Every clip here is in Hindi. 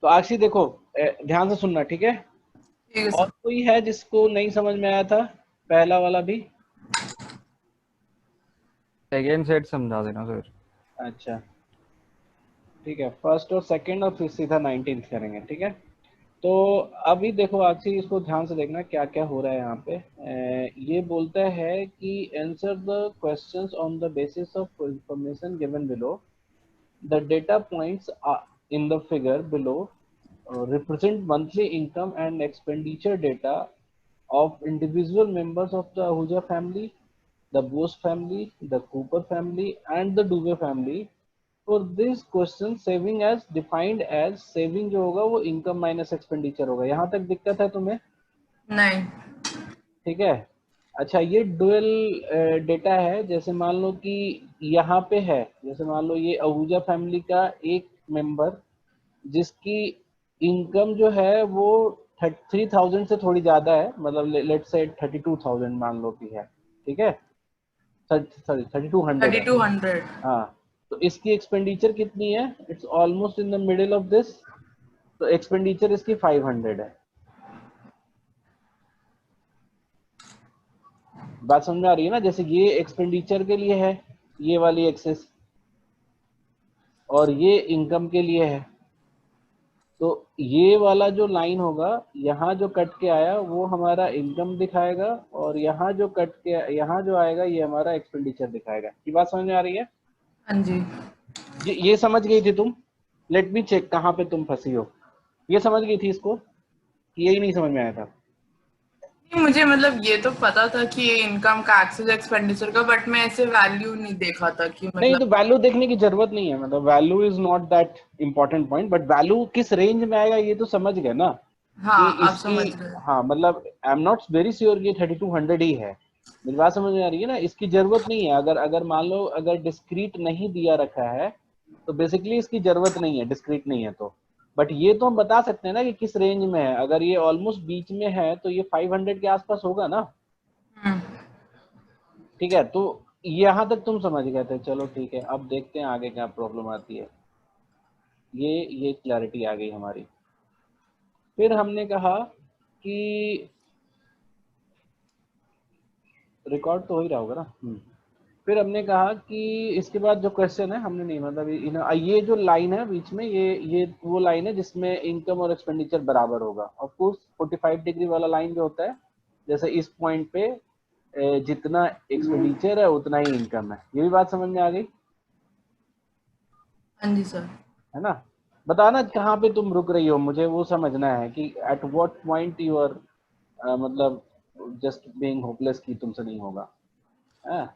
तो आशी देखो, ध्यान से सुनना, ठीक है। ठीक है और सर। कोई है जिसको नहीं समझ में आया था पहला वाला भी? सेकेंड सेट समझा देना सर। अच्छा ठीक है, फर्स्ट और सेकंड और फिर सीधा 19th करेंगे, ठीक है। तो अभी देखो आशी, इसको ध्यान से देखना क्या क्या हो रहा है यहाँ पे। ये बोलता है कि answer the questions on the basis of information given below. The data points in the figure below represent monthly income and expenditure data of individual members of the Ahuja family, the Bose family, the Cooper family, and the Dubey family. For this question, saving as defined as saving जो होगा वो income minus expenditure होगा। यहाँ तक दिक्कत है तुम्हें? नहीं। ठीक है। अच्छा, ये डुअल डेटा है। जैसे मान लो कि यहाँ पे है, जैसे मान लो ये आहूजा फैमिली का एक मेंबर जिसकी इनकम जो है वो 3000 से थोड़ी ज्यादा है, मतलब लेट्स से 32,000 मान लो कि है, ठीक है। सॉरी 3200 थर्टी है। टू हंड्रेड हाँ, तो इसकी एक्सपेंडिचर कितनी है? It's almost in the middle of this. तो एक्सपेंडिचर इसकी 500 है। बात समझ में आ रही है ना? जैसे ये एक्सपेंडिचर के लिए है, ये वाली एक्सेस, और ये इनकम के लिए है। तो ये वाला जो लाइन होगा, यहाँ जो कट के आया वो हमारा इनकम दिखाएगा, और यहाँ जो कट के यहाँ जो आएगा ये हमारा एक्सपेंडिचर दिखाएगा। ये बात समझ में आ रही है? हाँ जी। ये समझ गई थी तुम? लेट मी चेक कहाँ पे तुम फंसी हो। ये समझ गई थी इसको कि यही नहीं समझ में आया था? नहीं, मुझे मतलब ये तो पता था कि ये इनकम का एक्सेस एक्सपेंडिचर का, बट मैं ऐसे वैल्यू नहीं देखा था कि नहीं, मतलब। तो वैल्यू देखने की जरूरत नहीं है, मतलब value is not that important point, but value किस रेंज में आएगा ये तो समझ गए ना कि हाँ, आप इसकी। समझ रहे हो। हाँ, मतलब I am not very sure कि 3200 ही है। मेरी बात समझ में आ रही है ना? इसकी जरूरत नहीं है। अगर अगर मान लो अगर डिस्क्रीट नहीं दिया रखा है तो बेसिकली इसकी जरूरत नहीं है, डिस्क्रीट नहीं है तो। बट ये तो हम बता सकते हैं ना कि किस रेंज में है। अगर ये ऑलमोस्ट बीच में है तो ये 500 के आसपास होगा ना। हम्म। ठीक है, तो यहाँ तक तुम समझ गए थे। चलो ठीक है, अब देखते हैं आगे क्या प्रॉब्लम आती है। ये क्लैरिटी आ गई हमारी। फिर हमने कहा कि रिकॉर्ड तो हो ही रहा होगा ना। फिर हमने कहा कि इसके बाद जो क्वेश्चन है, हमने नहीं मतलब ये जो लाइन है बीच में, ये वो लाइन है जिसमें इनकम और एक्सपेंडिचर बराबर होगा। ऑफ कोर्स 45 डिग्री वाला लाइन जो होता है, जैसे इस पॉइंट पे जितना एक्सपेंडिचर है उतना ही इनकम है। ये भी बात समझ में आ गई हाँ जी सर। है ना? बताना कहाँ पे तुम रुक रही हो, मुझे वो समझना है कि at what point you are मतलब जस्ट बीइंग होपलेस की तुमसे नहीं होगा। हाँ?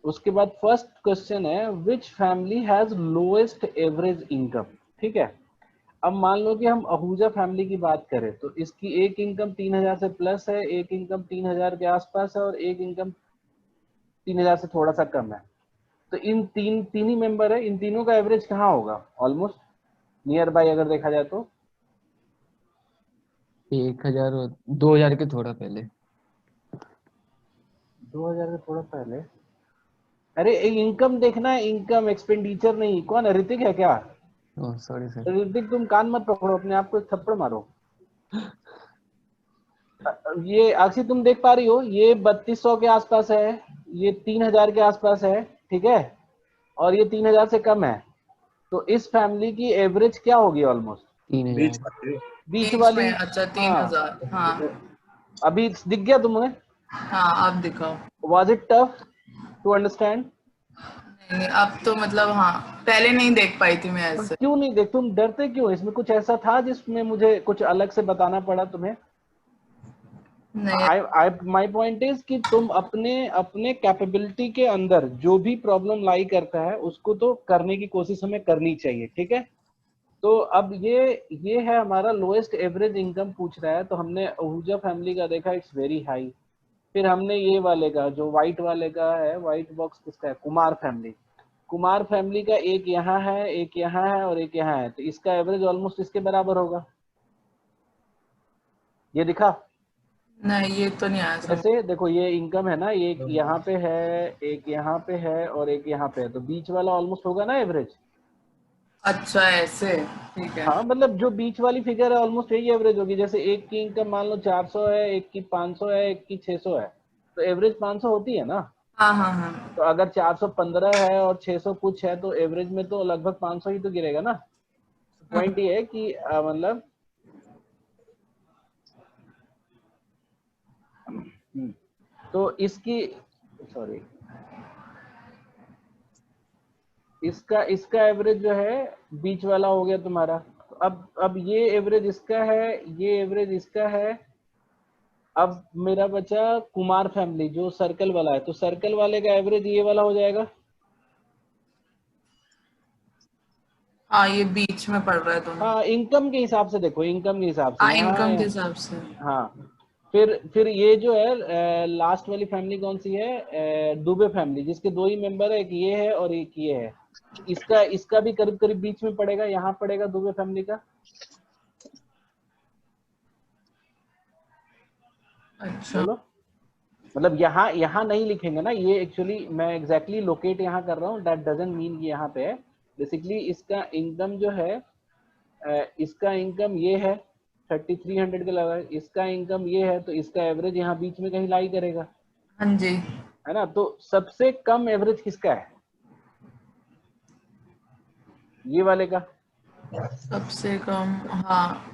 उसके बाद फर्स्ट क्वेश्चन है विच family has lowest average income. ठीक है। अब मान लो कि हम आहूजा फैमिली की बात करें तो इसकी एक इनकम 3000 से प्लस है, एक इनकम 3000 के आसपास है, और एक इनकम 3000 से थोड़ा सा कम है। तो इन तीन ही मेंबर है, इन तीनों का एवरेज कहाँ होगा? ऑलमोस्ट नियर बाय अगर देखा जाए तो 1000 और 2000 के थोड़ा पहले। 2000 के थोड़ा पहले? अरे इनकम देखना है, इनकम, एक्सपेंडिचर नहीं। कौन है, ऋतिक है क्या? Oh sorry sir. ऋतिक तुम कान मत पकड़ो, अपने आप को एक थप्पड़ मारो। ये अक्षय तुम देख पा रही हो, ये 3200 के आसपास है, ये 3000 के आसपास है, ठीक है, और ये 3000 से कम है। तो इस फैमिली की एवरेज क्या होगी? ऑलमोस्ट 3000। बीच बीच में, वाली। अच्छा, हाँ, 3000। हाँ। अभी दिख गया तुम्हें? हाँ, आप दिखाओ। Was it tough to understand? नहीं नहीं, अब तो मतलब हाँ, पहले नहीं देख पाई थी मैं पर ऐसे। क्यों नहीं देख, तुम डरते क्यों? इसमें कुछ ऐसा था जिसमें मुझे कुछ अलग से बताना पड़ा तुम्हें? नहीं। आई माई पॉइंट इज कि तुम अपने अपने कैपेबिलिटी के अंदर जो भी प्रॉब्लम लाई करता है उसको तो करने की कोशिश हमें करनी चाहिए, ठीक है। तो अब ये है हमारा लोएस्ट एवरेज इनकम पूछ रहा है, तो हमने आहूजा फैमिली का देखा, इट्स वेरी हाई। फिर हमने ये वाले का, जो व्हाइट वाले का है, व्हाइट बॉक्स किसका है? कुमार फैमिली। कुमार फैमिली का एक यहाँ है, एक यहाँ है, और एक यहाँ है, तो इसका एवरेज ऑलमोस्ट इसके बराबर होगा। ये दिखा? नहीं, ये तो नहीं आया समझ। ऐसे देखो, ये इनकम है ना, ये एक यहाँ पे है, एक यहाँ पे है, और एक यहाँ पे है, तो बीच वाला ऑलमोस्ट होगा ना एवरेज। अच्छा ऐसे, ठीक है। हाँ मतलब जो बीच वाली फिगर है ऑलमोस्ट यही एवरेज होगी। जैसे एक की इनकम मान लो 400 है, एक की 500 है, एक की 600 है, तो एवरेज 500 होती है ना। हाँ हाँ हाँ। तो अगर 415 है और 600 कुछ है तो एवरेज में तो लगभग 500 ही तो गिरेगा ना। पॉइंट ये है कि मतलब तो इसकी सॉरी इसका इसका एवरेज जो है बीच वाला हो गया तुम्हारा। तो अब ये एवरेज इसका है, ये एवरेज इसका है। अब मेरा बचा कुमार फैमिली जो सर्कल वाला है, तो सर्कल वाले का एवरेज ये वाला हो जाएगा। हाँ ये बीच में पड़ रहा है दोनों। हाँ इनकम के हिसाब से देखो, इनकम के हिसाब से हाँ यहाँ इनकम के हिसाब से। हाँ। फिर ये जो है लास्ट वाली फैमिली कौन सी है, दुबे फैमिली, जिसके दो ही मेंबर है, एक ये है और एक ये है। इसका इसका भी करीब करीब बीच में पड़ेगा, यहाँ पड़ेगा दुबे फैमिली का। अच्छा। बोलो। मतलब यहाँ यहाँ नहीं लिखेंगे ना, ये एक्चुअली मैं एग्जैक्टली लोकेट यहाँ कर रहा हूँ, दैट डजंट मीन कि यहाँ पे है। बेसिकली इसका इनकम जो है इसका इनकम ये है 3300 के लगभग, इसका इनकम ये है, तो इसका एवरेज यहाँ बीच में कहीं लाई करेगा, हाँ जी। है ना। तो सबसे कम एवरेज किसका है, ये वाले का, सबसे कम, हाँ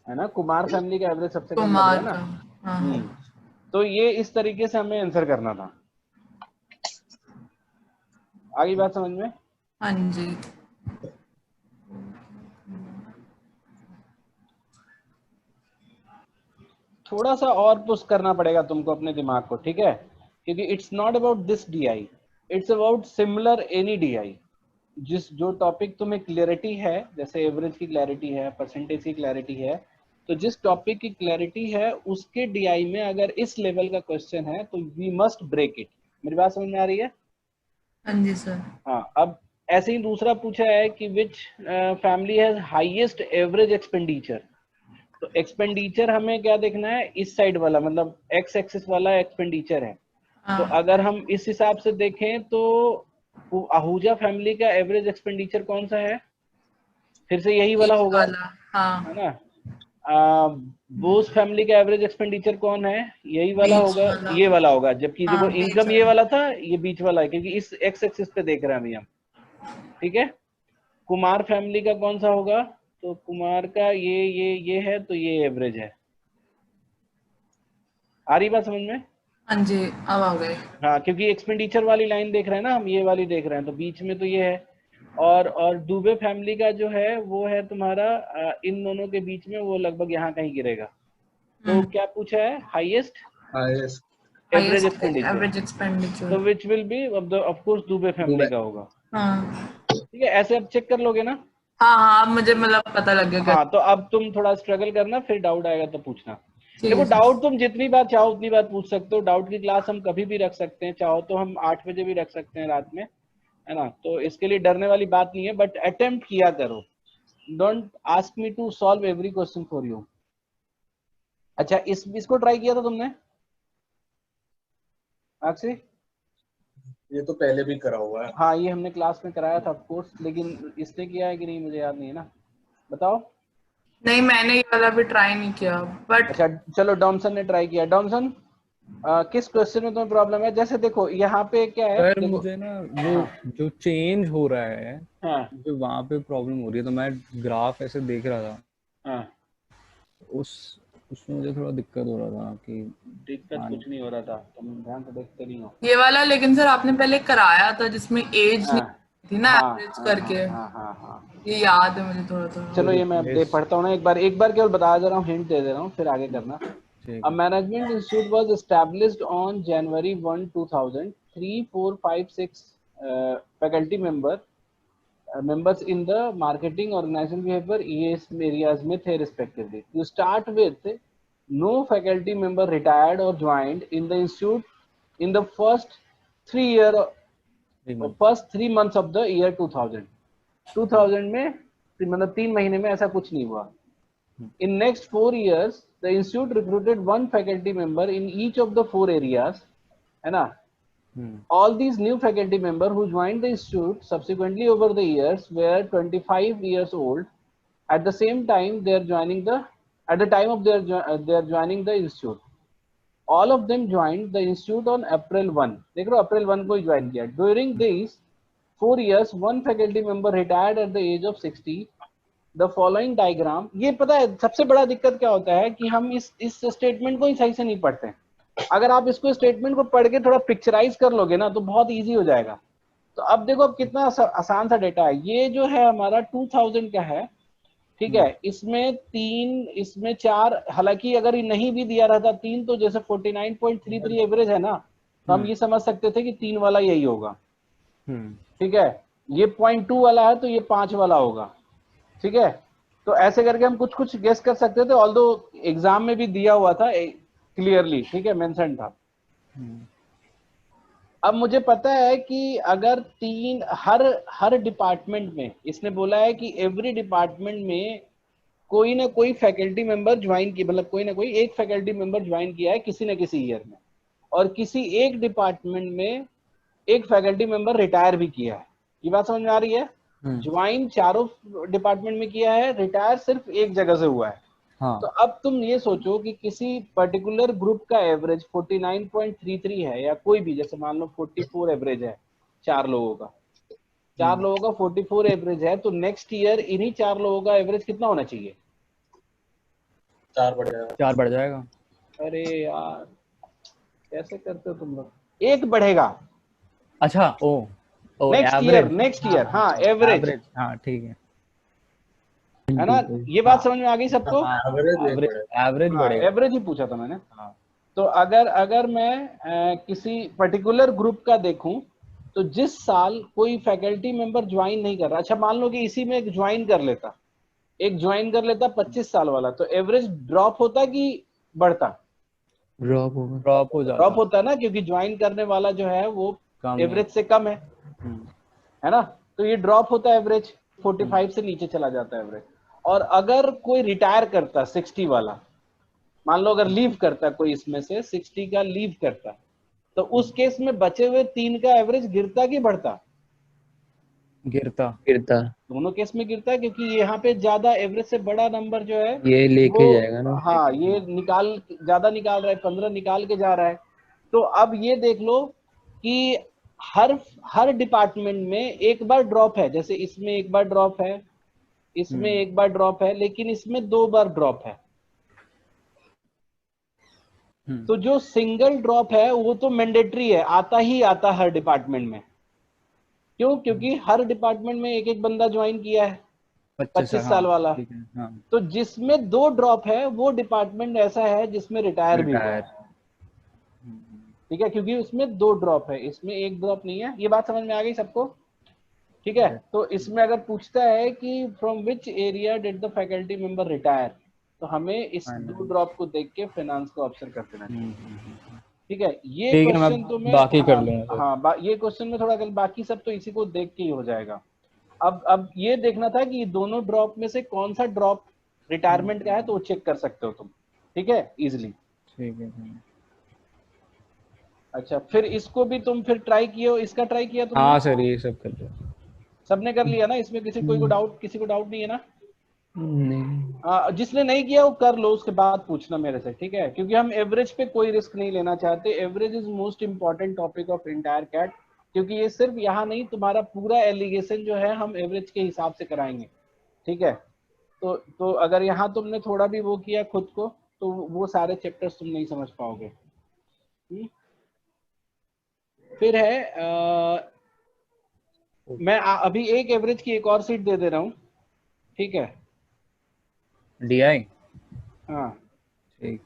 है ना। कुमार फैमिली का एवरेज सबसे कम बन गया कुमार ना। का। हाँ तो ये इस तरीके से हमें आंसर करना था। आगे बात समझ में। हाँ जी। थोड़ा सा और पुश करना पड़ेगा तुमको अपने दिमाग को, ठीक है, क्योंकि it's not about this DI, it's about similar any DI. जिस जो टॉपिक तुम्हें क्लैरिटी है, जैसे एवरेज की क्लैरिटी है, परसेंटेज की क्लैरिटी है, तो जिस टॉपिक की क्लैरिटी है उसके डीआई में अगर इस लेवल का क्वेश्चन है तो वी मस्ट ब्रेक इट। मेरी बात समझ में आ रही है। हाँ जी सर। हाँ अब ऐसे ही दूसरा पूछा है कि विच family has highest average expenditure. तो एक्सपेंडिचर हमें क्या देखना है, इस साइड वाला, मतलब एक्स एक्सिस वाला एक्सपेंडिचर है। तो हाँ अगर हम इस हिसाब से देखें तो आहूजा फैमिली का एवरेज एक्सपेंडिचर कौन सा है, फिर से यही वाला ये होगा, वाला। है हाँ ना। बोस फैमिली का एवरेज एक्सपेंडिचर कौन है, यही वाला बीच होगा, वाला। ये वाला होगा। जबकि हाँ देखो बीच इनकम ये वाला। वाला था, ये बीच वाला है, क्योंकि इस एक्स एक्सिस पे देख रहे हैं अभी हम, ठीक है। कुमार फैमिली का कौन सा होगा, तो कुमार का ये है, तो ये एवरेज है। आ रही बात समझ में। हाँ जी अब आ गए। हाँ क्योंकि एक्सपेंडिचर वाली लाइन देख रहे हैं ना हम, ये वाली देख रहे हैं, तो बीच में तो ये है। और दुबे फैमिली का जो है वो है तुम्हारा इन दोनों के बीच में, वो लगभग यहाँ कहीं गिरेगा। तो क्या पूछा है, highest highest average highest expenditure, average expenditure. तो which will be of course Dubey family Dubai. का होगा। हाँ ठीक है, ऐसे अब चेक कर लोगे ना। हाँ हाँ अब मुझे मतलब पता लग गया। हाँ तो अब तुम थोड़ा स्ट्रगल करना, फिर डाउट आएगा तो पूछना। ठीक देखो है डाउट सर। तुम जितनी बार चाहो उतनी बार पूछ सकते हो, डाउट की क्लास हम कभी भी रख सकते हैं, चाहो तो हम 8 बजे भी रख सकते हैं रात में, है ना। तो इसके लिए डरने वाली बात नहीं है, बट अटेम्प्ट किया करो। Don't ask me to solve every question for you. अच्छा इसको ट्राई किया था तुमने अक्षय। ये तो पहले भी करा हुआ है। हाँ ये हमने क्लास में कराया था ऑफ कोर्स, लेकिन इसने किया है कि नहीं मुझे याद नहीं है ना, बताओ। नहीं मैंने ये वाला भी ट्राई नहीं किया बट। अच्छा चलो डॉमसन ने ट्राई किया। डॉमसन किस क्वेश्चन में तुम्हें प्रॉब्लम है, जैसे देखो यहाँ पे क्या है, सर देखो। मुझे ना वो हाँ जो चेंज हो रहा है, हाँ मुझे वहां पे प्रॉब्लम हो रही है। तो मैं ग्राफ ऐसे देख रहा था, हाँ, उस उसमें मुझे थोड़ा दिक्कत हो रहा था कि दिक्कत कुछ नहीं हो रहा था, तुम ध्यान से देखते नहीं हो। ये वाला लेकिन सर आपने पहले कराया था जिसमें एज हाँ नहीं थी ना हाँ एवरेज हाँ करके। हाँ हाँ हाँ। ये याद है मुझे थोड़ा थोड़ा। चलो ये मैं दे पढ़ता हूँ ना, एक बार केवल बता दे रहा हूँ, हिंट दे दे रहा हूँ, फिर आगे करना। ठीक A है। management institute was established on January 1, 2000. 3, 4, 5, 6 faculty members in the marketing, organization behavior, ES areas में थे respectively. To start with, no faculty member retired or joined in the institute in the first 3 months of the year 2000. 2000 में मतलब 3 महीने में ऐसा कुछ नहीं हुआ. In next 4 years, the institute recruited one faculty member in each of the 4 areas, है ना. All these new faculty members who joined the institute subsequently over the years were 25 years old. At the same time, at the time of their joining the institute, all of them joined the institute on April 1. देख रहे हो, April 1 को ही ज्वाइन किया. During these 4 years, one faculty member retired at the age of 60. The following diagram, ये पता है सबसे बड़ा दिक्कत क्या होता है कि हम इस स्टेटमेंट को ही सही से नहीं पढ़ते हैं. अगर आप इसको स्टेटमेंट को पढ़ के थोड़ा पिक्चराइज कर लोगे ना तो बहुत इजी हो जाएगा. तो अब देखो अब कितना आसान सा डेटा है. ये जो है हमारा 2000 का है, ठीक है. इसमें 3, इसमें 4, हालांकि अगर ये नहीं भी दिया रहता 3 तो जैसे 49.33 एवरेज है ना, तो हम ये समझ सकते थे कि 3 वाला यही होगा, ठीक है. ये 0.2 वाला है तो ये 5 वाला होगा, ठीक है. तो ऐसे करके हम कुछ कुछ गेस कर सकते थे, ऑल्दो एग्जाम में भी दिया हुआ था क्लियरली, ठीक है, मेंशन था. अब मुझे पता है कि अगर 3 हर डिपार्टमेंट में, इसने बोला है कि एवरी डिपार्टमेंट में कोई ना कोई फैकल्टी मेंबर ज्वाइन की, मतलब कोई ना कोई एक फैकल्टी मेंबर ज्वाइन किया है किसी न किसी ईयर में, और किसी एक डिपार्टमेंट में एक फैकल्टी मेंबर रिटायर भी किया है. ये बात समझ में आ रही है? ज्वाइन चारों डिपार्टमेंट में किया है, रिटायर सिर्फ एक जगह से हुआ है. हाँ. तो अब तुम ये सोचो कि किसी पर्टिकुलर ग्रुप का एवरेज 49.33 है, या कोई भी, जैसे मान लो 44 एवरेज है 4 लोगों का, 4 लोगों का 44 एवरेज है, तो नेक्स्ट ईयर इन्हीं 4 लोगों का एवरेज कितना होना चाहिए? 4 बढ़ जाएगा. 4 बढ़ जाएगा. अरे यार कैसे करते हो तुम लोग? 1 बढ़ेगा. अच्छा, ओ नेक्स्ट ईयर हाँ एवरेज, हाँ ठीक है ना. ये बात समझ में आ गई सबको? एवरेज बढ़ेगा. एवरेज ही पूछा था मैंने. हाँ. तो अगर मैं किसी पर्टिकुलर ग्रुप का देखूं, तो जिस साल कोई फैकल्टी मेंबर ज्वाइन नहीं कर रहा, अच्छा मान लो कि इसी में एक ज्वाइन कर लेता 25 साल वाला, तो एवरेज ड्रॉप होता कि बढ़ता? ड्रॉप होता है ना, क्योंकि ज्वाइन करने वाला जो है वो एवरेज से कम है ना. तो ये ड्रॉप होता है एवरेज, 45 से नीचे चला जाता है एवरेज. और अगर कोई रिटायर करता 60 वाला, मान लो अगर लीव करता कोई इसमें से 60 का लीव करता, तो उस केस में बचे हुए 3 का एवरेज गिरता कि बढ़ता? गिरता. दोनों केस में गिरता है, क्योंकि यहाँ पे ज्यादा एवरेज से बड़ा नंबर जो है ये लेके जाएगा ना. हाँ, ये ज्यादा निकाल रहा है, 15 निकाल के जा रहा है. तो अब ये देख लो कि हर डिपार्टमेंट में एक बार ड्रॉप है, जैसे इसमें एक बार ड्रॉप है, इसमें एक बार ड्रॉप है, लेकिन इसमें 2 बार ड्रॉप है. तो जो सिंगल ड्रॉप है वो तो मैंडेटरी है, आता ही आता हर डिपार्टमेंट में. क्यों? क्योंकि हर डिपार्टमेंट में एक बंदा ज्वाइन किया है 25 साल वाला. हाँ. तो जिसमें 2 ड्रॉप है वो डिपार्टमेंट ऐसा है जिसमें रिटायर भी हुआ है, ठीक है, क्योंकि उसमें 2 ड्रॉप है, इसमें 1 ड्रॉप नहीं है. ये बात समझ में आ गई सबको? ठीक है. तो इसमें अगर पूछता है कि from which area did the faculty member retire, तो हमें इस 2 ड्रॉप को देख के फाइनेंस को ऑब्जर्व कर देना चाहिए. ठीक है. ये क्वेश्चन तो मैं बाकी कर लूंगा. हाँ, ये क्वेश्चन में थोड़ा बाकी सब तो इसी को देख के ही हो जाएगा. अब ये देखना था कि दोनों ड्रॉप में से कौन सा ड्रॉप रिटायरमेंट का है, तो वो चेक कर सकते हो तुम, ठीक है, इजिली. ठीक है. अच्छा, फिर इसको भी तुम फिर ट्राई किए हो? इसका ट्राई किया तुमने? हाँ सर, ये सब कर लिया. सबने कर लिया ना? इसमें किसी को डाउट नहीं है ना? नहीं. जिसने नहीं किया वो कर लो, उसके बाद पूछना मेरे से, ठीक है, क्योंकि हम एवरेज पे कोई रिस्क नहीं लेना चाहते. Average is most important topic of entire CAT, क्योंकि ये सिर्फ यहाँ नहीं, तुम्हारा पूरा एलिगेशन जो है हम एवरेज के हिसाब से कराएंगे, ठीक है. तो अगर यहाँ तुमने थोड़ा भी वो किया खुद को, तो वो सारे चैप्टर्स तुम नहीं समझ पाओगे. फिर है मैं अभी एक एवरेज की एक और सीट दे दे रहा हूँ, ठीक है. डीआई. हाँ ठीक.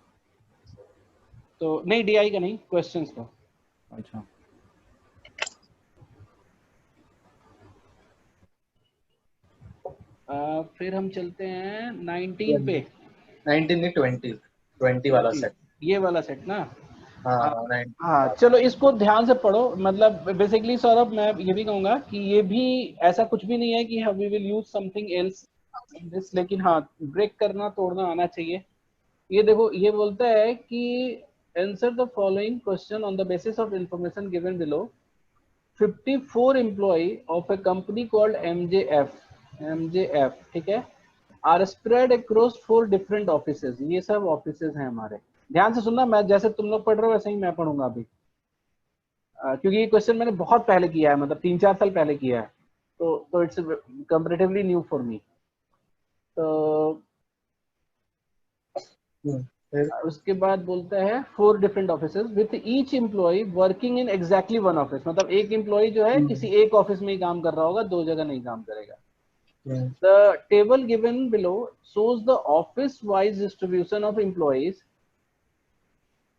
तो नहीं, डीआई का नहीं, क्वेश्चंस का. अच्छा. फिर हम चलते हैं 19 पे. 19 नहीं, 20 वाला सेट. ये वाला सेट ना? हाँ. चलो इसको ध्यान से पढ़ो. मतलब बेसिकली सौरभ, मैं ये भी कहूंगा कि ये भी ऐसा कुछ भी नहीं है कि we will use something else this, लेकिन हाँ, ब्रेक करना तोड़ना आना चाहिए. ये देखो, ये बोलता है कि answer the following question on the basis of information given below. 54 employee of a company called MJF, ठीक है, are spread across 4 different offices. ये सब offices हैं हमारे. ध्यान से सुनना, मैं जैसे तुम लोग पढ़ रहे हो वैसे ही मैं पढ़ूंगा अभी, क्योंकि ये क्वेश्चन मैंने बहुत पहले किया है, मतलब 3-4 साल पहले किया है, तो it's comparatively new for me. तो उसके बाद बोलता है 4 different offices with each employ working in exactly one office. मतलब एक एम्प्लॉय जो है किसी एक ऑफिस में ही काम कर रहा होगा, 2 जगह नहीं काम करेगा. The table given below shows the office wise distribution of employees.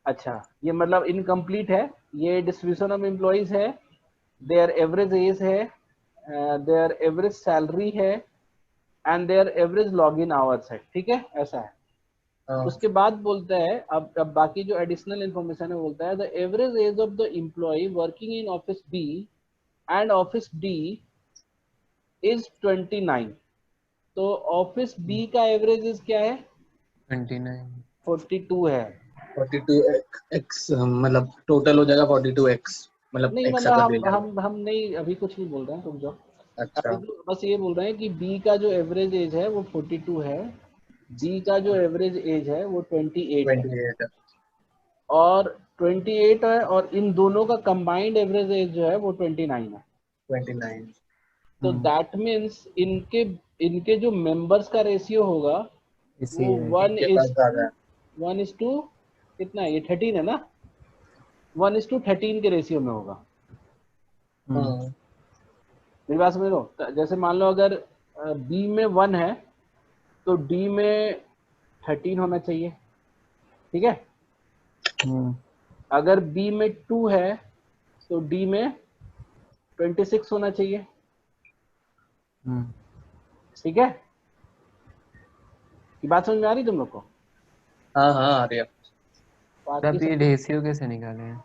अच्छा, ये मतलब इनकम्प्लीट है, ये डिस्ट्रीब्यूशन ऑफ एम्प्लॉयज है, देयर एवरेज एज है, देयर एवरेज सैलरी है, and there average log in hours है. ठीक है, ऐसा है. उसके बाद बोलता है, अब बाकी जो एडिशनल इंफॉर्मेशन है, बोलता है the average age of the employee working in office B and office D is 29. तो ऑफिस बी का एवरेज एज क्या है? 29 42 है. 42x मतलब टोटल हो जाएगा 42x, मतलब नहीं, x मतलब हम नहीं, अभी कुछ नहीं बोल रहे हैं, रुक जाओ. अच्छा, अभी तो बस ये बोल रहे हैं कि बी का जो एवरेज एज है वो 42 है, डी का जो एवरेज एज है वो 28 है, और 28 है, और इन दोनों का कंबाइंड एवरेज एज जो है वो 29 है. 29. तो दैट मीन्स इनके जो मेंबर्स का रेशियो होगा वो 1:1 कितना है, ये 13 है ना, 1:13 के रेशियो में होगा. मेरी बात समझ लो. जैसे मान लो अगर बी में 1 है तो डी में 13 होना चाहिए. ठीक है. अगर बी में 2 है तो डी में 26 होना चाहिए. ठीक है, ये बात समझ में आ रही तुम लोग को? हाँ आ रही है. तब ये रेशियो कैसे निकाले हैं?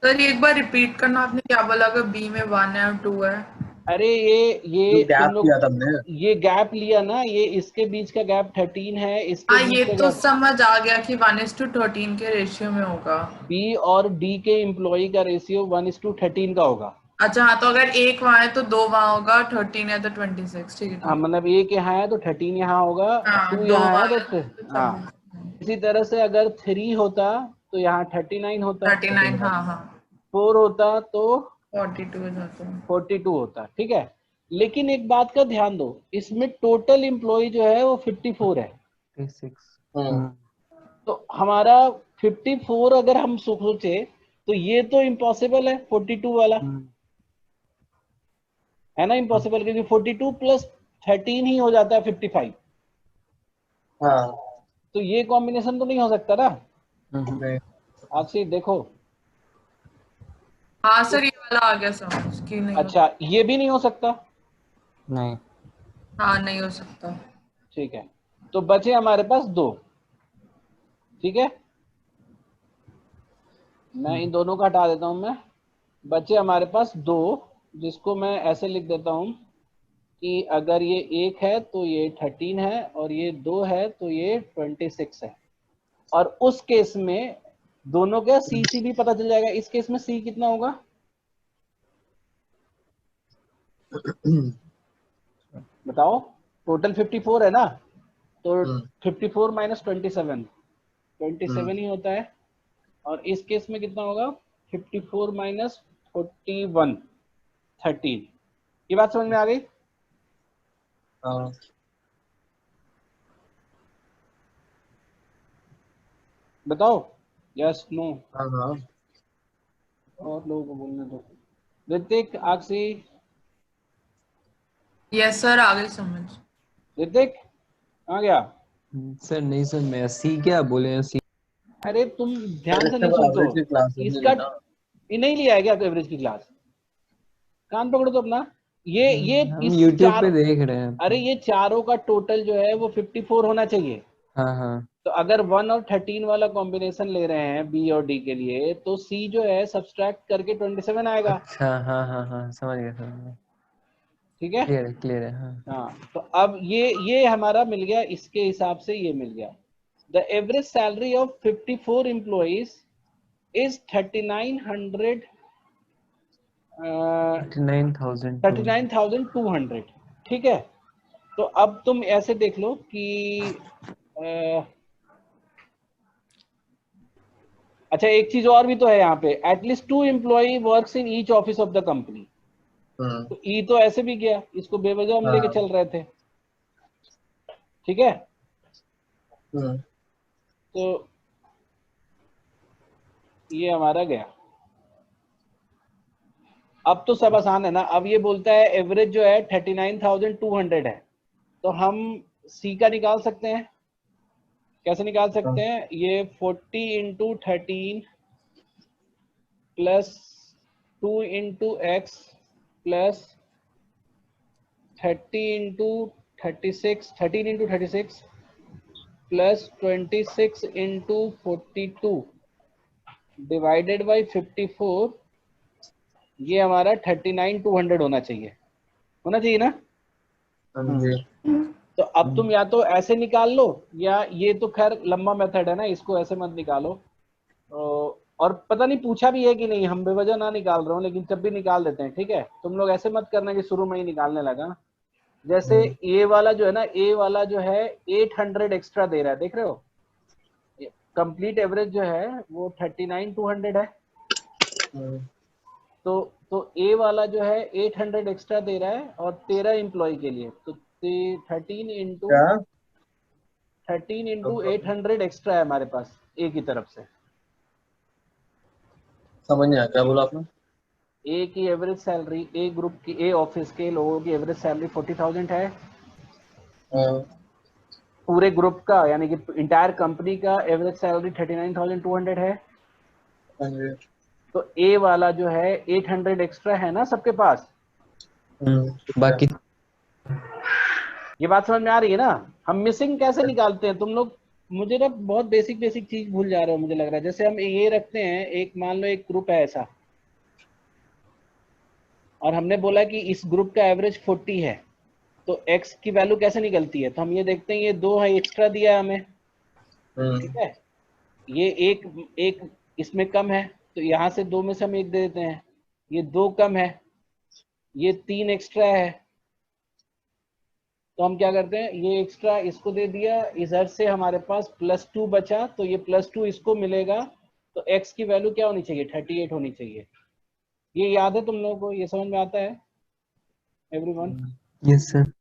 सर एक बार रिपीट करना, आपने क्या बोला? अगर बी में 1 है और 2 है? अरे ये गैप तुम लोग लिया तुमने, ये गैप लिया ना, ये इसके बीच का गैप 13 है, इसके हाँ, बीच ये का तो गैप समझ आ गया कि 1:13 के रेशियो में होगा. बी और डी के एम्प्लॉय का रेशियो 1:13 का होगा. अच्छा हाँ, तो अगर एक वहां है तो 2 वहां होगा, 13 है तो 26. ठीक है. हाँ, मतलब एक यहाँ है तो 13 यहाँ होगा, 2 2 यहाँ है वहां तो है हाँ. इसी तरह से अगर 3 होता तो यहाँ 39 होता, 39. हाँ 4 होता तो 42 हो जाता है. 42 होता. ठीक है. लेकिन एक बात का ध्यान दो, इसमें टोटल एम्प्लॉय जो है वो 54 है. 36 तो हमारा 54 अगर हम सोचे तो ये तो इम्पॉसिबल है, 42 वाला है ना, इम्पॉसिबल, क्योंकि 42 प्लस 13 ही हो जाता है 55. हाँ. तो ये कॉम्बिनेशन तो नहीं हो सकता ना. आप सी देखो. हाँ सर, ये वाला आ गया समझ कि नहीं. अच्छा, ये भी नहीं हो सकता. नहीं. हाँ, नहीं हो सकता. ठीक है, तो बचे हमारे पास 2. ठीक है, मैं इन दोनों को हटा देता हूं. मैं बचे हमारे पास 2, जिसको मैं ऐसे लिख देता हूं कि अगर ये 1 है तो ये 13 है, और ये 2 है तो ये 26 है. और उस केस में दोनों का सी भी पता चल जाएगा. इस केस में सी कितना होगा बताओ? टोटल 54 है ना, तो 54 माइनस 27 ही होता है. और इस केस में कितना होगा? 54 माइनस 41 13. ये बात समझ में आ गई? बताओ, यस नो. और लोगों को बोलने दो. ऋतिक, आक्षी. यस सर, आ गई समझ. ऋतिक आ गया? सर नहीं सर, मैं सी क्या बोले हैं? सी. अरे तुम ध्यान से नहीं सुनते. इसका ये नहीं लिया है क्या एवरेज की क्लास? कान पकड़ो तो अपना. ये हम इस YouTube पे देख रहे हैं. अरे ये चारों का टोटल जो है वो 54 होना चाहिए. हाँ. तो अगर 1 और 13 वाला कॉम्बिनेशन ले रहे हैं बी और डी के लिए, तो सी जो है सब्सट्रैक्ट करके 27 आएगा. अच्छा हाँ, समझ गया. ठीक है, क्लियर है. हाँ. तो अब ये हमारा मिल गया, इसके हिसाब से ये मिल गया. The average salary of 54 employees is 3900 39,000 39,200, ठीक है। तो अब तुम ऐसे देख लो कि अच्छा एक चीज और भी तो है यहाँ पे, at least 2 employee works in each office of the company. तो ई तो ऐसे भी गया, इसको बेवजह हम लेके चल रहे थे, ठीक है। तो ये हमारा गया। अब तो सब आसान है ना। अब ये बोलता है एवरेज जो है 39,200 है, तो हम सी का निकाल सकते हैं। कैसे निकाल सकते हैं? ये 40 into 13 plus 2 into x plus 30 into 36 13 into 36 plus 26 into 42 divided by 54, ये हमारा 39,200 होना चाहिए ना। तो अब तुम या तो ऐसे निकाल लो, या ये तो खैर लंबा मेथड है ना, इसको ऐसे मत निकालो। और पता नहीं पूछा भी है कि नहीं, हम बेवजह ना निकाल रहे हो, लेकिन जब भी निकाल देते हैं, ठीक है। तुम लोग ऐसे मत करना कि शुरू में ही निकालने लगा। जैसे ए वाला जो है ना, ए वाला जो है 800 एक्स्ट्रा दे रहा है, देख रहे हो। कंप्लीट एवरेज जो है वो 39,200 है। तो ए वाला जो है 800 एक्स्ट्रा दे रहा है, और 13 एम्प्लॉय के लिए। तो 13 इंटू 800 एक्स्ट्रा है हमारे पास ए की तरफ से। समझ नहीं आया क्या बोला आपने? ए की एवरेज सैलरी, ए ग्रुप की, ए ऑफिस के लोगों की एवरेज सैलरी 40,000 है। पूरे ग्रुप का यानी कि इंटायर कंपनी का एवरेज सैलरी 39,200 है। तो ए वाला जो है 800 एक्स्ट्रा है ना सबके पास। बाकी ये बात समझ में आ रही है ना? हम मिसिंग कैसे निकालते हैं? तुम लोग मुझे ना बहुत बेसिक चीज भूल जा रहे हो मुझे लग रहा है। जैसे हम ये रखते हैं, एक मान लो एक ग्रुप है ऐसा, और हमने बोला कि इस ग्रुप का एवरेज 40 है, तो x की वैल्यू कैसे निकलती है? तो हम ये देखते हैं, ये 2 है एक्स्ट्रा दिया है हमें, ठीक है। ये एक इसमें कम है, तो यहाँ से 2 में से हम 1 दे देते हैं। ये 2 कम है, ये 3 एक्स्ट्रा है, तो हम क्या करते हैं, ये एक्स्ट्रा इसको दे दिया, इधर से हमारे पास +2 बचा, तो ये +2 इसको मिलेगा। तो x की वैल्यू क्या होनी चाहिए? 38 होनी चाहिए। ये याद है तुम लोगों को? ये समझ में आता है एवरीवन? Yes sir.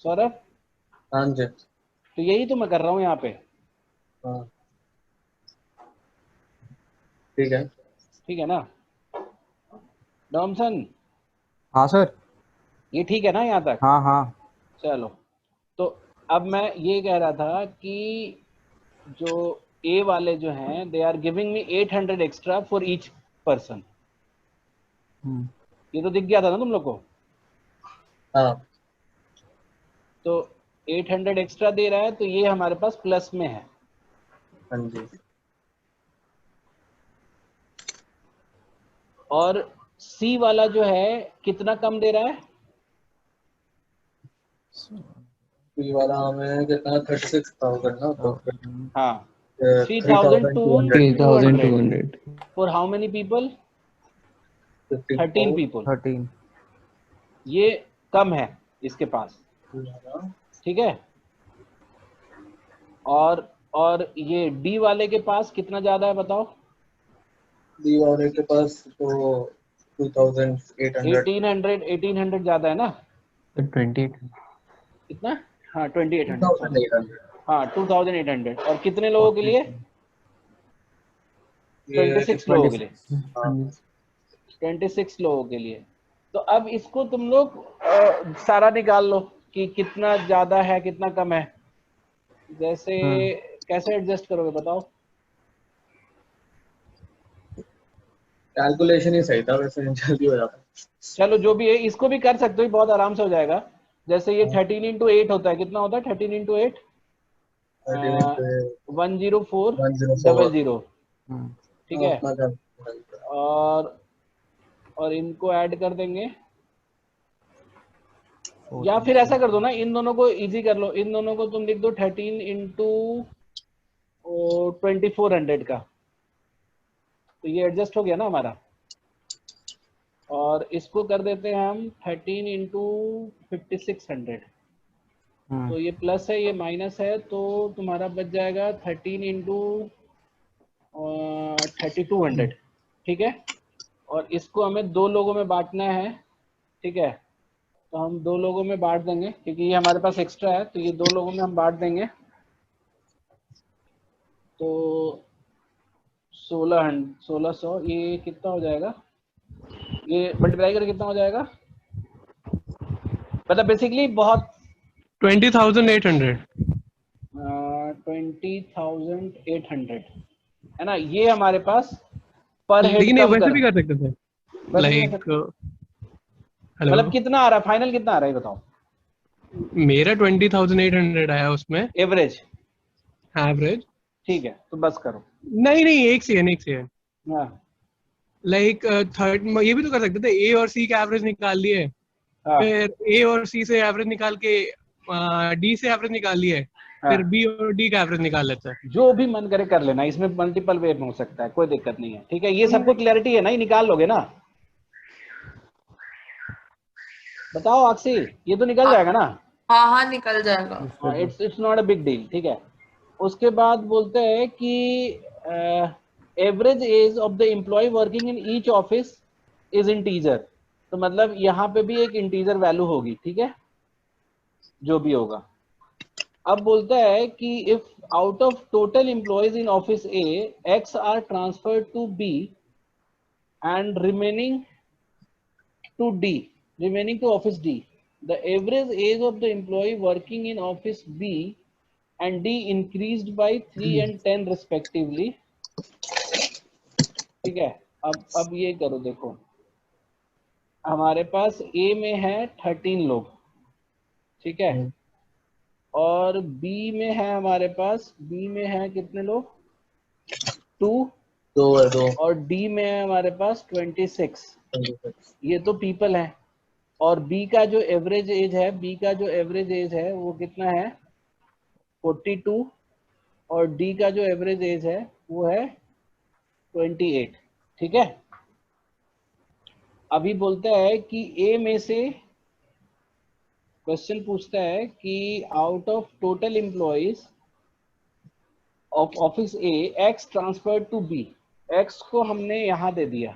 सौरभ? हाँ जी। तो यही तो मैं कर रहा हूँ यहाँ पे। ठीक है। ठीक है ना डॉमसन? हाँ सर। ये ठीक है ना यहाँ तक? हाँ हाँ। चलो, तो अब मैं ये कह रहा था कि जो ए वाले जो हैं, they are giving me 800 extra for each person. ये तो दिख गया था ना तुम लोग को? हाँ। तो 800 एक्स्ट्रा दे रहा है, तो ये हमारे पास प्लस में है। हाँ जी। और सी वाला जो है कितना कम दे रहा है? सी वाला हमें कितना 36,000 ना, तो हाँ 3,200 3,200 for how many people? 13 people. 13। ये कम है इसके पास, ठीक है। और ये डी वाले के पास कितना ज्यादा है बताओ? डी वाले के पास तो 2,800। 1800 ज्यादा है ना? 28 कितना? हाँ 2800। 2,800। हाँ 2800। और कितने लोगों के लिए? 26 लोगों के लिए। 26 लोगों के लिए। तो अब इसको तुम लोग सारा निकाल लो कि कितना ज्यादा है कितना कम है। जैसे कैसे एडजस्ट करोगे बताओ? कैलकुलेशन ही सही था, वैसे जल्दी हो जाता। चलो जो भी है, इसको भी कर सकते हो, बहुत आराम से हो जाएगा। जैसे ये 13 इंटू 8 होता है, कितना होता है 13 इंटू 8? 104,000, ठीक है। और इनको ऐड कर देंगे, या फिर ऐसा कर दो ना, इन दोनों को इजी कर लो। इन दोनों को तुम लिख दो 13 इंटू 2400 का, तो ये एडजस्ट हो गया ना हमारा, और इसको कर देते हैं हम 13 इंटू 5600, तो ये प्लस है ये माइनस है, तो तुम्हारा बच जाएगा 13 इंटू 3200, ठीक है। और इसको हमें दो लोगों में बांटना है, ठीक है, तो हम दो लोगों में बांट देंगे क्योंकि ये हमारे पास एक्स्ट्रा है, तो ये दो लोगों में हम बांट देंगे। तो 1600 ये कितना हो जाएगा, ये मल्टीप्लाई करके कितना हो जाएगा, मतलब बेसिकली बहुत 20,800। 20,800 है ना, ये हमारे पास पर हेड लेकिन ये कम वैसे कर, भी कर सकते थे, वैसे भी कर लाइक सकते। हेलो, मतलब कितना आ रहा है फाइनल, कितना आ रहा है ये बताओ, मेरा 20,800 आया उसमें एवरेज, एवरेज। ठीक है, तो बस करो। नहीं, एक सेकंड, हाँ लाइक थर्ड ये भी तो कर सकते थे, ए और सी का एवरेज निकाल लिए, हाँ फिर ए और सी से एवरेज निकाल के डी से एवरेज निकाल लिए, फिर हाँ, बी और डी का एवरेज निकाल लेते हैं। जो भी मन करे कर लेना, इसमें मल्टीपल वे में हो सकता है, कोई दिक्कत नहीं है, ठीक है, ये सबको क्लैरिटी है ना, ये निकाल लोगे ना, बताओ अक्षी, ये तो निकल जाएगा ना, हाँ हाँ निकल जाएगा। It's not a big deal, ठीक है। उसके बाद बोलते हैं कि average age of the employee working in each office is integer, तो मतलब यहाँ पे भी एक इंटीजर वैल्यू होगी, ठीक है, जो भी होगा। अब बोलता है कि if out of total employees in office A X are transferred to B and remaining to D, remaining to office D, the average age of the employee working in office B and D increased by 3 and 10 respectively, ठीक है। अब ये करो, देखो हमारे पास A में है 13 लोग, ठीक है, और B में है हमारे पास, B में है कितने लोग, 2, और D में है हमारे पास 26, ये तो पीपल है। और बी का जो एवरेज एज है, बी का जो एवरेज एज है वो कितना है 42, और डी का जो एवरेज एज है वो है 28, ठीक है। अभी बोलता है कि ए में से क्वेश्चन पूछता है कि out of total employees of office A X transfer to B, X को हमने यहाँ दे दिया,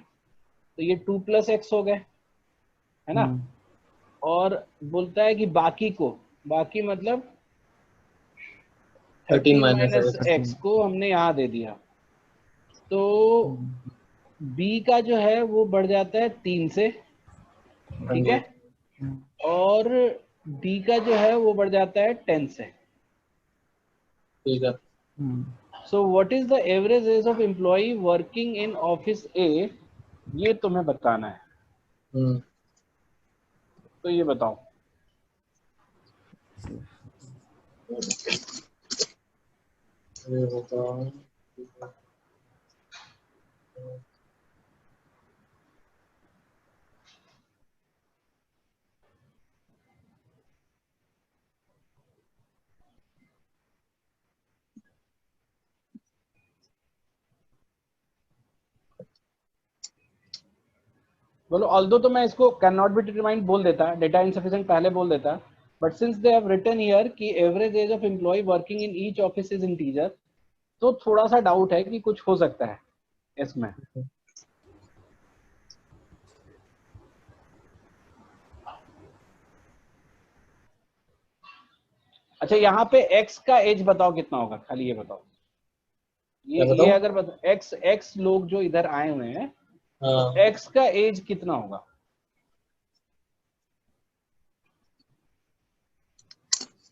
तो ये 2 + x हो गए, है ना, और बोलता है कि बाकी को, बाकी मतलब 13 - x को हमने यहाँ दे दिया, तो b का जो है वो बढ़ जाता है 3 से, ठीक है, और d का जो है वो बढ़ जाता है 10 से, ठीक है। So what is the average age of employ working in office A, ये तुम्हें बताना है। तो ये बताओ, ये होगा बोलो, ऑल्दो तो मैं इसको कैन नॉट बी डिटरमाइंड बोल देता, डेटा इनसफिशिएंट पहले बोल देता, but since they have written here कि average age of employ working in each office is integer, तो थोड़ा सा डाउट है कि कुछ हो सकता है इसमें। अच्छा, यहाँ पे x का एज बताओ कितना होगा, खाली ये बताओ, ये अगर बताओ x लोग जो इधर आए हुए हैं, तो x का एज कितना होगा।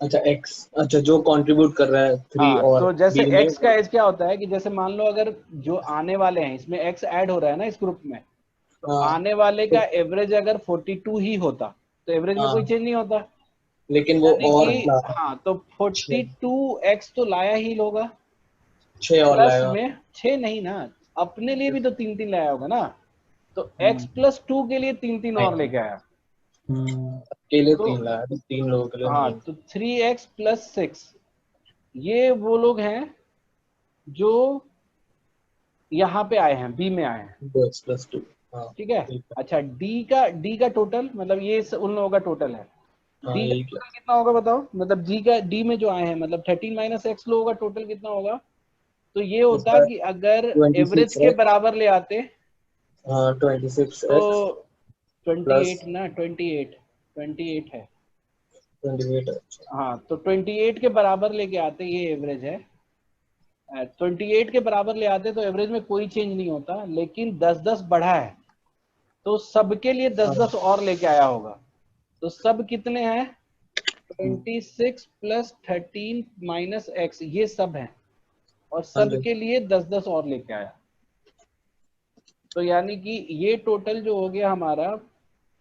अच्छा x, अच्छा जो कंट्रीब्यूट कर रहा है 3 और तो जैसे B में, x का एज क्या होता है कि जैसे मान लो अगर जो आने वाले हैं इसमें x ऐड हो रहा है ना इस ग्रुप में, तो आने वाले का एवरेज अगर 42 ही होता तो एवरेज में कोई चेंज नहीं होता, लेकिन वो यानी और कि हाँ, तो 42x तो लाया ही होगा, 6 और प्लस लाएगा, में 6 नहीं ना, अपने लिए भी तो 3 लाया होगा ना, तो x + 2 के लिए 3 और लेके आया, के लिए तो 3 लाया, तो 3 लोगों के लिए हाँ, 9। तो 3x + 6, ये वो लोग हैं जो यहाँ पे आए हैं, बी में आए हैं, 2x प्लस 2। हाँ ठीक है। ठीक है। अच्छा डी का टोटल मतलब ये उन लोगों का टोटल है, हाँ डी का यही क्या। टोटल कितना होगा बताओ, मतलब डी में जो आए हैं मतलब 13 माइनस एक्स लोगों का टोटल कितना होगा। तो ये होता इसका कि अगर 26 एवरेज के है। बराबर ले आते हाँ 26x तो प्लस 28 ना, 28 है। 28 है। हाँ तो 28 के बराबर लेके आते, ये एवरेज है। 28 के बराबर ले आते तो एवरेज में कोई चेंज नहीं होता, लेकिन 10-10 बढ़ा है तो सबके लिए 10-10 हाँ और लेके आया होगा। तो सब कितने हैं, 26 प्लस 13 माइनस एक्स, ये सब है, और हाँ सब जी। के लिए 10-10 और लेके आया। तो यानी कि ये टोटल जो हो गया हमारा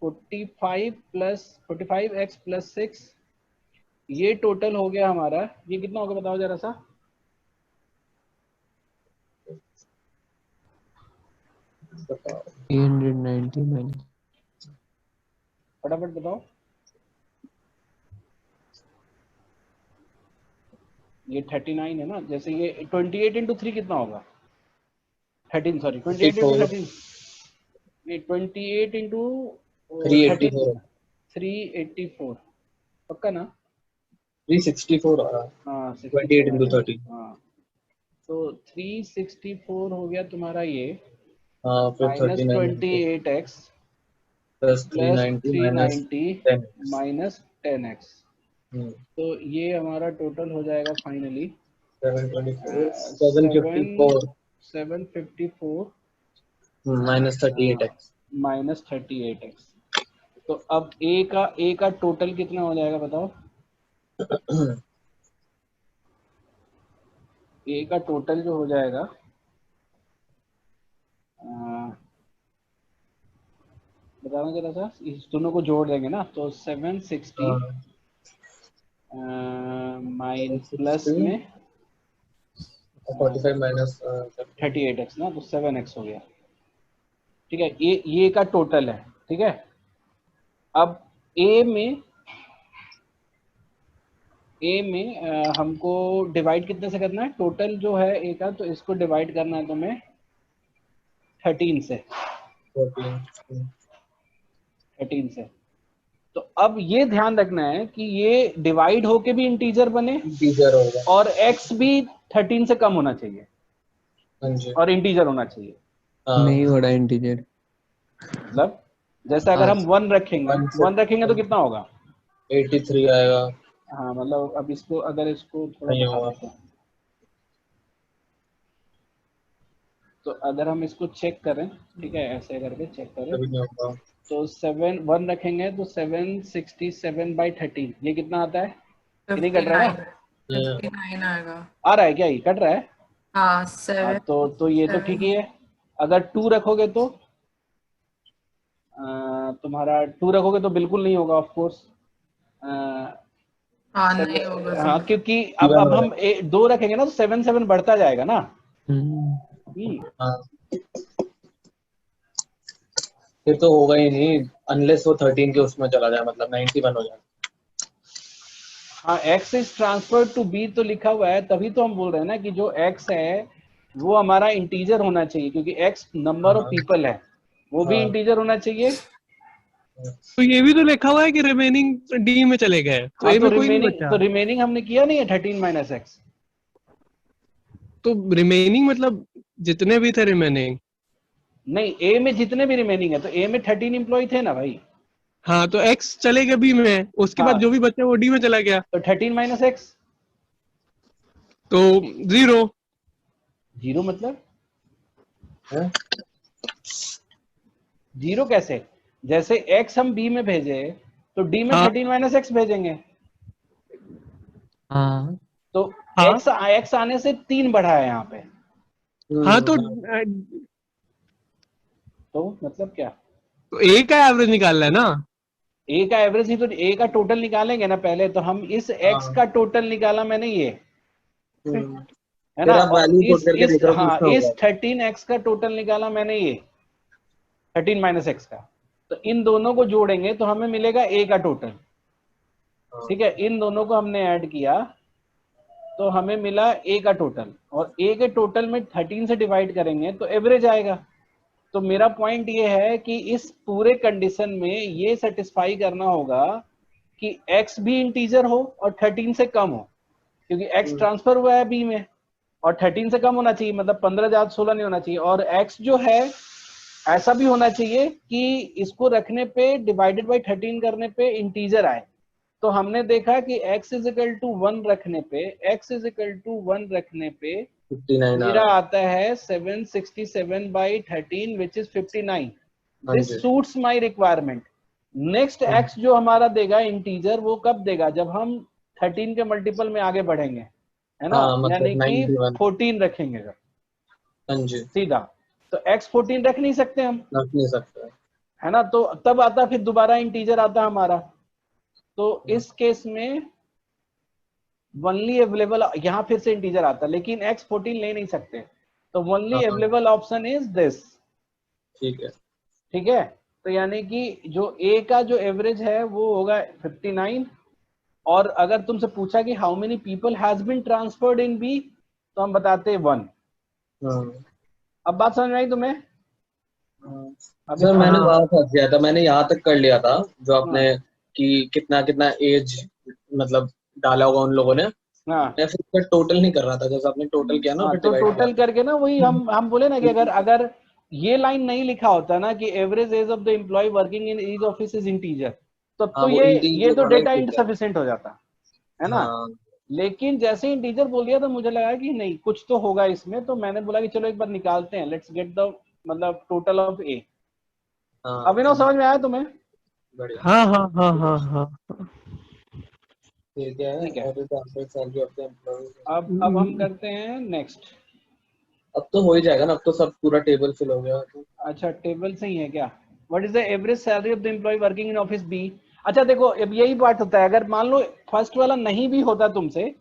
45x प्लस 6, ये टोटल हो गया हमारा, ये कितना होगा बताओ जरा सा। बताओ। 390 माइनस फटाफट बताओ। ये 39 है ना, जैसे ये 28 इंटू 3 कितना होगा, 13 सॉरी 28 इंटू 54 13, ये 28 इंटू 13 384 384 पक्का ना। 364 आ रहा है। हाँ 28 64 आ इंटू रहा है। 30। हाँ तो 364 हो गया तुम्हारा ये, हाँ फिर minus 39 28x plus plus 390 minus 390 10x। Minus 10x। तो ये हमारा टोटल हो जाएगा finally 724 754 754 minus 38x। Minus 38x। तो अब ए का टोटल कितना हो जाएगा बताओ, ए का टोटल जो हो जाएगा बताना जरा सा, इस दोनों को जोड़ देंगे ना तो 760 माइन प्लस 60 में 45 माइनस 38x ना, तो 7x हो गया, ठीक है। ये का टोटल है, ठीक है। अब ए में हमको डिवाइड कितने से करना है, टोटल जो है ए का, तो इसको डिवाइड करना है तुम्हें 13 से, 13 से। तो अब ये ध्यान रखना है कि ये डिवाइड होके भी इंटीजर बने इंटीजर होगा। और x भी 13 से कम होना चाहिए हाँ जी। और इंटीजर होना चाहिए। नहीं हाँ हो रहा इंटीजर। मतलब जैसे अगर हाँ हम 1 रखेंगे, 1 से 1 रखेंगे तो कितना होगा, 83 आएगा। हाँ मतलब अब इसको अगर इसको थोड़ा नहीं बढ़ा होगा। देते हैं, तो अगर हम इसको चेक करें, ठीक है, ऐसे करके चेक करें, कभी नहीं होगा। तो 1 रखेंगे तो 767/13 ये कितना आता है, ये नहीं कट रहा है ना, 59 आएगा। आ रहा है क्या, ये कट रहा है। हाँ हाँ 7 तो ये तो ठीक ही है। अगर 2 रखोगे तो तुम्हारा 2 रखोगे तो बिल्कुल नहीं होगा ऑफ कोर्स। हाँ नहीं होगा हाँ सर। क्योंकि इवन अब हो हम 2 रखेंगे ना तो 7 बढ़ता जाएगा ना। हाँ फिर तो होगा ही नहीं अनलेस वो 13 के उसमें चला जाए, मतलब 91 हो जाए। हाँ x is transfer to b तो लिखा हुआ है, तभी तो हम बोल रहे हैं ना कि जो x है वो हमारा इंटीजर होना चाहिए, क्योंकि x नंबर ऑफ हाँ पीपल है, वो भी हाँ इंटीजर होना चाहिए। तो ये भी तो लिखा हुआ है कि रिमेनिंग डी में चले गए, तो हाँ ए में कोई नहीं बचा। तो रिमेनिंग हमने किया नहीं है 13 माइनस एक्स। तो रिमेनिंग मतलब जितने भी थे रिमेनिंग। नहीं, ए में जितने भी रिमेनिंग है, तो ए में 13 एम्प्लॉय थे ना भाई। हाँ तो एक्स चले गए बी में, उसके हाँ बाद जो भी बचा वो डी में चला गया, तो 13 माइनस एक्स तो 0। 0 मतलब हाँ? 0 कैसे, जैसे x हम b में भेजे तो d में हाँ 13 माइनस एक्स भेजेंगे, हाँ तो हाँ x आने से 3 बढ़ा है यहाँ पे। हाँ तो मतलब क्या, ए का एवरेज निकालना है ना। a का एवरेज ही तो, a का टोटल निकालेंगे ना पहले, तो हम इस x का टोटल निकाला मैंने ये, है ना, फिर आप और वैल्यू पुट करके इस देख रहे हो हाँ कितना इस होगा। 13x का टोटल निकाला मैंने ये 13 माइनस एक्स का, तो इन दोनों को जोड़ेंगे तो हमें मिलेगा a का टोटल, ठीक है। इन दोनों को हमने ऐड किया तो हमें मिला ए का टोटल, और ए के टोटल में 13 से डिवाइड करेंगे तो एवरेज आएगा। तो मेरा पॉइंट ये है कि इस पूरे कंडीशन में ये सेटिस्फाई करना होगा कि x भी इंटीजर हो और 13 से कम हो, क्योंकि x ट्रांसफर हुआ है b में, और 13 से कम होना चाहिए, मतलब 15 ज्यादा 16 नहीं होना चाहिए। और x जो है ऐसा भी होना चाहिए कि इसको रखने पे डिवाइडेड बाई 13 करने पे इंटीजर आए। तो हमने देखा कि x इज इक्वल टू 1 रखने पे, x इज इक्वल टू 1 रखने पे 59 मेरा आता है 767 by 13 which is 59। This suits my requirement. Next x जो हमारा देगा इंटीजर, वो कब देगा? जब हम 13 के मल्टीपल में आगे बढ़ेंगे, है ना, यानी कि 14 रखेंगे जब, हाँ जी, सीधा। तो x 14 रख नहीं सकते हम, रख नहीं सकते, है ना, तो तब आता फिर दोबारा इंटीजर आता हमारा। तो इस केस में ओनली अवेलेबल, यहाँ फिर से इंटीजर आता, लेकिन x 14 ले नहीं सकते, तो only available option is this. ठीक है, ठीक है, तो यानी कि जो a का जो एवरेज है वो होगा 59, और अगर तुमसे पूछा कि how many people has been transferred in b, तो हम बताते 1। अब बात समझ में आई तुम्हें? अभी सर मैंने हाँ। वहां फंस गया था, मैंने यहाँ तक कर लिया था जो आपने कि कितना कितना एज मतलब डाला होगा उन लोगों ने, हाँ मैं फिर उसका टोटल नहीं कर रहा था, जैसे आपने टोटल किया ना हाँ, फिर तो डिवाइड किया। टोटल करके ना वही हम बोले ना कि अगर ये लाइन नहीं लिखा होता ना कि average age of the employee working in each office is integer, तो हाँ, वो ये इंटीजर तो होना ही डेटा ठीक है। इनसफिशिएंट हो जाता, है ना। हाँ, लेकिन जैसे ही इंटीजर बोल दिया तो मुझे लगा कि नहीं, कुछ तो होगा इसमें, तो मैंने बोला कि चलो एक बार निकालते हैं, लेट्स गेट द मतलब टोटल ऑफ ए। हाँ, अभिनव समझ में आया तुम्हें? बढ़िया। हाँ हाँ हाँ हाँ हाँ। फिर क्या है, ठीक है, सैलरी ऑफ द एम्प्लॉय। अब हम करते हैं नेक्स्ट। अब तो हो ही जाएगा ना, अब तो सब पूरा टेबल फिल हो गया तो। अच्छा, टेबल से ही है क्या? What is the average salary of the employee working in office B? अच्छा देखो, अब यही बात होता है, अगर मान लो फर्स्ट वाला नहीं भी होता तुमसे,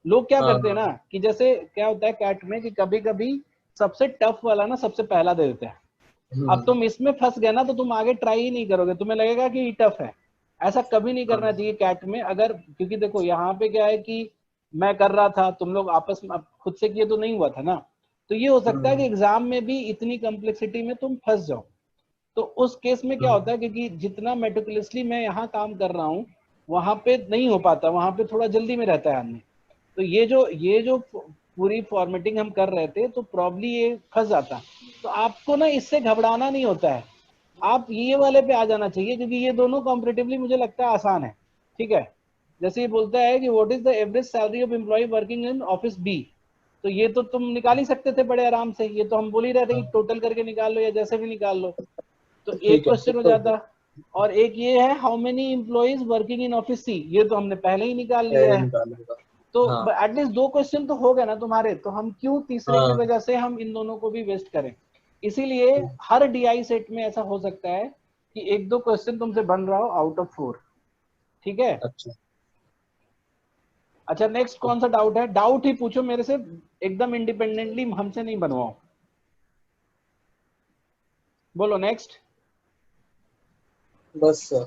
लोग क्या हाँ, करते हैं ना कि जैसे क्या होता है कैट में कि कभी कभी सबसे टफ वाला ना सबसे पहला दे देते हैं। अब तुम इसमें फंस गए ना तो तुम आगे ट्राई ही नहीं करोगे, तुम्हें लगेगा कि टफ है। ऐसा कभी नहीं करना चाहिए कैट में। अगर क्योंकि देखो यहाँ पे क्या है कि मैं कर रहा था, तुम लोग आपस में खुद से किए तो नहीं हुआ था ना, तो ये हो सकता है कि एग्जाम में भी इतनी कम्प्लेक्सिटी में तुम फंस जाओ। तो उस केस में क्या होता है, क्योंकि जितना मेटिकुलसली मैं यहाँ काम कर रहा हूँ वहां पे नहीं हो पाता, वहां पे थोड़ा जल्दी में रहता है आदमी। तो ये जो पूरी फॉर्मेटिंग हम कर रहे थे तो प्रॉब्ली ये फंस जाता। तो आपको ना इससे घबराना नहीं होता है, आप ये वाले पे आ जाना चाहिए, क्योंकि ये दोनों कॉम्परेटिवली मुझे लगता है आसान है। ठीक है, जैसे ये बोलता है कि what is the average salary of employ working in office B, तो ये तो तुम निकाल ही सकते थे बड़े आराम से, ये तो हम बोल ही रहे थे कि टोटल करके निकाल लो या जैसे भी निकाल लो, तो एक ठीक है, क्वेश्चन हो जाता। और एक ये है how many employees working in office C, ये तो हमने पहले ही निकाल लिया है। निकालूंगा। तो हाँ, एटलीस्ट 2 क्वेश्चन तो हो गए ना तुम्हारे, तो हम क्यों तीसरे की हाँ, वजह से हम इन दोनों को भी वेस्ट करें। इसीलिए हर डीआई सेट में ऐसा हो सकता है कि 1-2 क्वेश्चन तुमसे बन रहा हो आउट ऑफ 4। ठीक है, अच्छा। अच्छा नेक्स्ट कौन सा डाउट है? डाउट ही पूछो मेरे से, एकदम इंडिपेंडेंटली, हमसे नहीं बनवाओ। बोलो नेक्स्ट। बस सर।